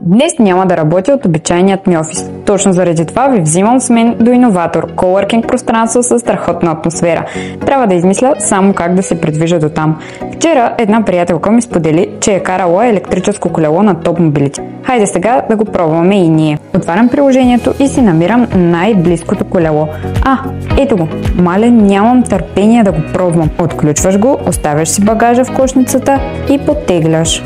Днес няма да работя от обичайният ми офис. Точно заради това ви взимам с мен до Иноватор, коворкинг пространство с страхотна атмосфера. Трябва да измисля само как да се придвижа до там. Вчера една приятелка ми сподели, че е карала електрическо колело на Topmobility. Хайде сега да го пробваме и ние. Отварям приложението и си намирам най-близкото колело. Ето го. Мале, нямам търпение да го пробвам. Отключваш го, оставяш си багажа в кошницата и потегляш.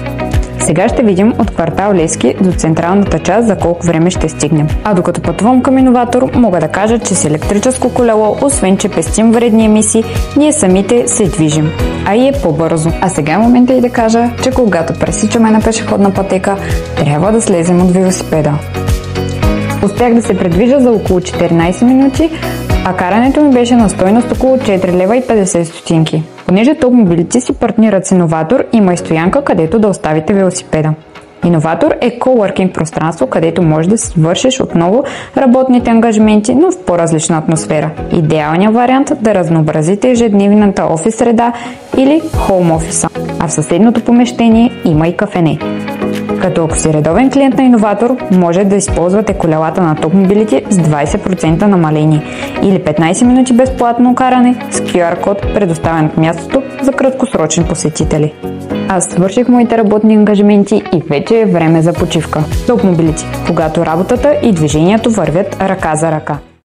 Сега ще видим от квартал Левски до централната част за колко време ще стигнем. А докато пътувам към Иноватор, мога да кажа, че с електрическо колело, освен че пестим вредни емисии, ние самите се движим. А и е по-бързо. А сега е момента и да кажа, че когато пресичаме на пешеходна пътека, трябва да слезем от велосипеда. Успях да се предвижа за около 14 минути, а карането ми беше на стойност около 4 лева и 50 стотинки. Понеже Topmobility си партнират с Иноватор, има и стоянка, където да оставите велосипеда. Иноватор е коворкинг пространство, където можеш да си вършиш отново работните ангажименти, но в по-различна атмосфера. Идеалният вариант да разнообразите ежедневната офис среда или хоум офиса. А в съседното помещение има и кафене. Като ако си редовен клиент на Иноватор, може да използвате колелата на Topmobility с 20% намаление или 15 минути безплатно каране с QR код, предоставен от мястото за краткосрочни посетители. Аз свърших моите работни ангажименти и вече е време за почивка. Topmobility, когато работата и движението вървят ръка за ръка.